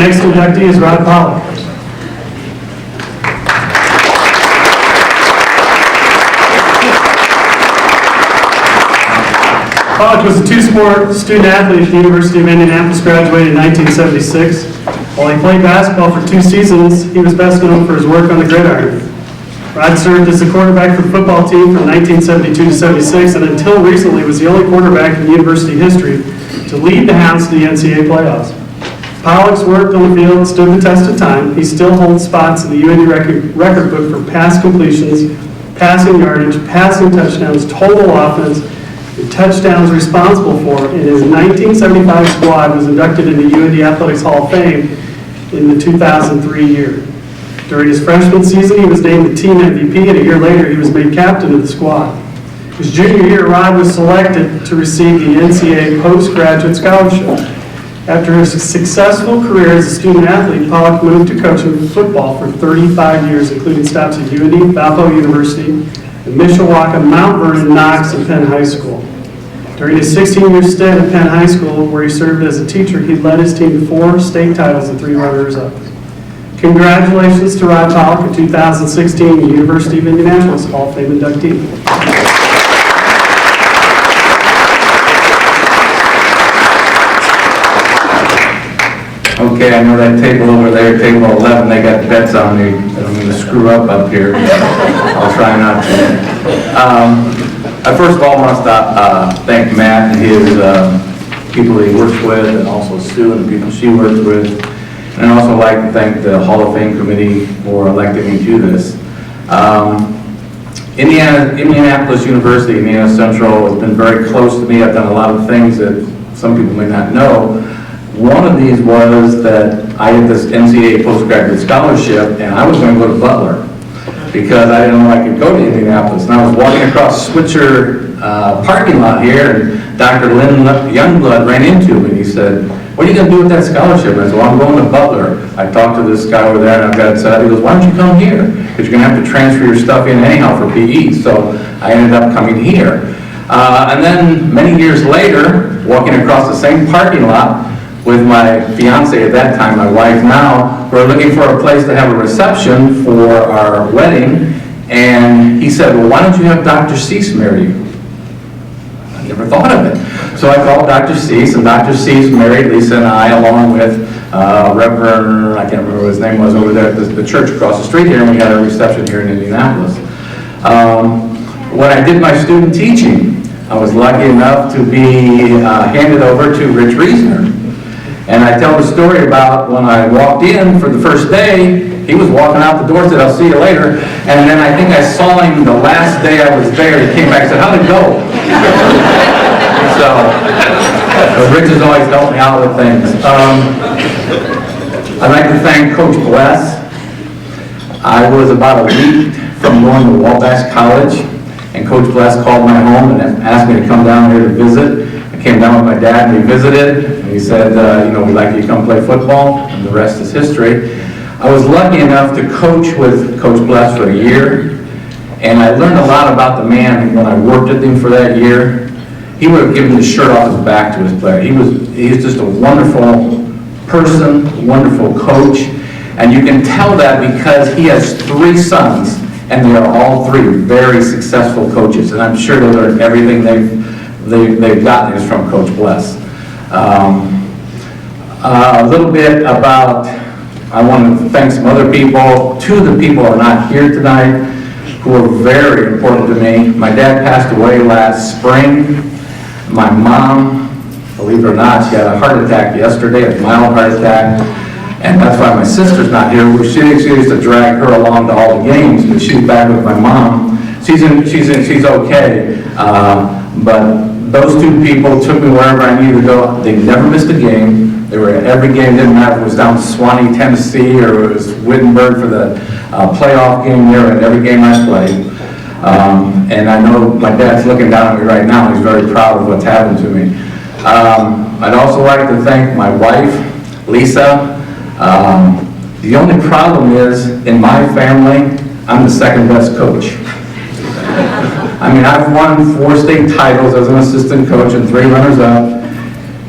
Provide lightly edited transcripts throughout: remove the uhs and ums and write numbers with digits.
next inductee is Rod Pawlik. Pawlik was a two-sport student athlete at the University of Indianapolis, graduated in 1976. While he played basketball for 2 seasons, he was best known for his work on the gridiron. Rod served as the quarterback for the football team from 1972 to 76, and until recently was the only quarterback in university history to lead the Hounds to the NCAA playoffs. Pawlik's work on the field stood the test of time. He still holds spots in the UIndy record book for pass completions, passing yardage, passing touchdowns, total offense, and touchdowns responsible for. And his 1975 squad was inducted into UIndy Athletics Hall of Fame in the 2003 year. During his freshman season, he was named the team MVP, and a year later, he was made captain of the squad. His junior year, Rod was selected to receive the NCAA Postgraduate Scholarship. After his successful career as a student athlete, Pawlik moved to coaching football for 35 years, including stops at UIndy, Valparaiso University, and Mishawaka, Mount Vernon, Knox, and Penn High School. During his 16-year stint at Penn High School, where he served as a teacher, he led his team to 4 state titles and 3 runners-up. Congratulations to Rod Pawlik, a 2016 University of Indianapolis Hall of Fame inductee. Okay, I know that table over there, table 11, they got bets on me that I'm going to screw up here. I'll try not to. I first of all want to thank Matt and his people he works with, and also Sue and the people she works with. And I'd also like to thank the Hall of Fame committee for electing me to this. Indianapolis University, Indiana Central, has been very close to me. I've done a lot of things that some people may not know. One of these was that I had this NCAA Postgraduate Scholarship, and I was going to go to Butler because I didn't know I could go to Indianapolis. And I was walking across Switzer parking lot here, and Dr. Lynn Youngblood ran into me, and he said, "What are you going to do with that scholarship?" And I said, "Well, I'm going to Butler." I talked to this guy over there, and I've got it set up. He goes, "Why don't you come here? Because you're going to have to transfer your stuff in anyhow for PE." So I ended up coming here. And then many years later, walking across the same parking lot with my fiance at that time, my wife now, we're looking for a place to have a reception for our wedding. And he said, "Well, why don't you have Dr. Cease marry you?" I never thought of it. So I called Dr. Cease, and Dr. Cease married Lisa and I, along with Reverend, I can't remember what his name was, over there at the church across the street here, and we had a reception here in Indianapolis. When I did my student teaching, I was lucky enough to be handed over to Rich Reasoner. And I tell the story about when I walked in for the first day, he was walking out the door, said, "I'll see you later." And then I think I saw him the last day I was there. He came back and said, "How'd it go?" So Rich has always helped me out with things. I'd like to thank Coach Bless. I was about a week from going to Wabash College, and Coach Bless called my home and asked me to come down here to visit. I came down with my dad, and we visited, and he said, "We'd like you to come play football," and the rest is history. I was lucky enough to coach with Coach Bless for a year, and I learned a lot about the man when I worked with him for that year. He would have given the shirt off his back to his player. He was just a wonderful person, wonderful coach, and you can tell that because he has 3 sons, and they are all 3 very successful coaches, and I'm sure they learned everything they've gotten is from Coach Bless. A little bit about, I want to thank some other people. 2 of the people are not here tonight who are very important to me. My dad passed away last spring. My mom, believe it or not, she had a heart attack yesterday, a mild heart attack, and that's why my sister's not here. She used to drag her along to all the games, but she's back with my mom. She's okay, but those 2 people took me wherever I needed to go. They never missed a game. They were at every game. Didn't matter if it was down to Swanee, Tennessee, or it was Wittenberg for the playoff game there. At every game I played. And I know my dad's looking down at me right now. He's very proud of what's happened to me. I'd also like to thank my wife, Lisa. The only problem is, in my family, I'm the second best coach. I mean, I've won 4 state titles as an assistant coach and 3 runners-up.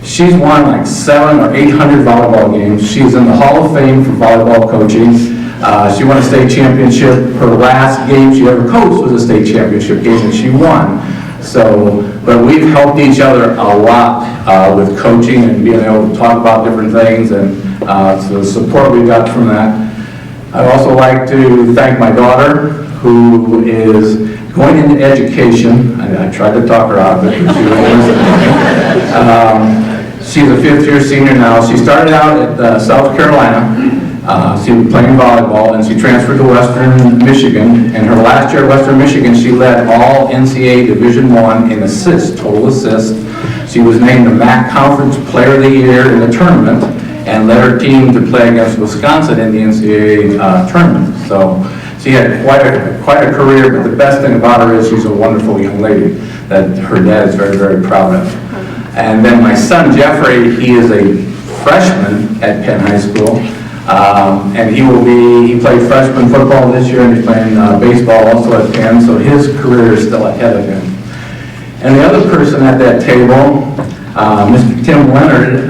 She's won like 700 or 800 volleyball games. She's in the Hall of Fame for volleyball coaching. She won a state championship. Her last game she ever coached was a state championship game, and she won. So, but we've helped each other a lot with coaching and being able to talk about different things, and so the support we got from that. I'd also like to thank my daughter, who is going into education. I tried to talk her out of it, but she won't listen. She's a fifth-year senior now. She started out at South Carolina. She was playing volleyball, and she transferred to Western Michigan. And her last year at Western Michigan, she led all NCAA Division I in assists, total assists. She was named the MAC Conference Player of the Year in the tournament, and led her team to play against Wisconsin in the NCAA tournament. So she had quite a career, but the best thing about her is she's a wonderful young lady that her dad is very, very proud of. And then my son Jeffrey, he is a freshman at Penn High School, and he played freshman football this year, and he's playing baseball also at Penn, so his career is still ahead of him. And the other person at that table, Mr. Tim Leonard,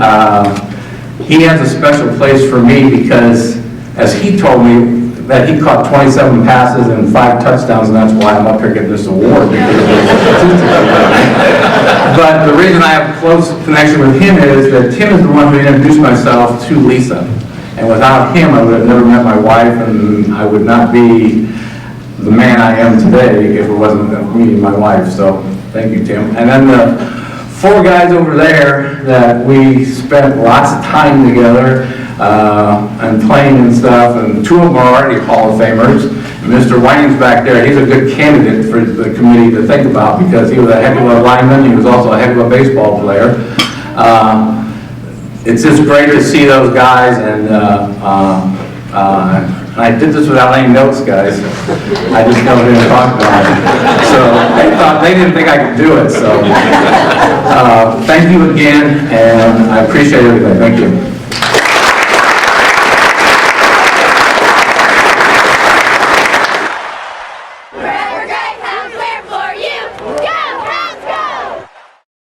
he has a special place for me because, as he told me, that he caught 27 passes and 5 touchdowns, and that's why I'm up here getting this award. But the reason I have a close connection with him is that Tim is the one who introduced myself to Lisa. And without him, I would have never met my wife, and I would not be the man I am today if it wasn't me and my wife. So thank you, Tim. And then the 4 guys over there that we spent lots of time together and playing and stuff, and 2 of them are already Hall of Famers. Mr. Wayne's back there. He's a good candidate for the committee to think about because he was a heck of a lineman. He was also a heck of a baseball player. It's just great to see those guys, and I did this without any notes, guys. I just come here and talk about it. So they didn't think I could do it. So thank you again, and I appreciate everything. Thank you.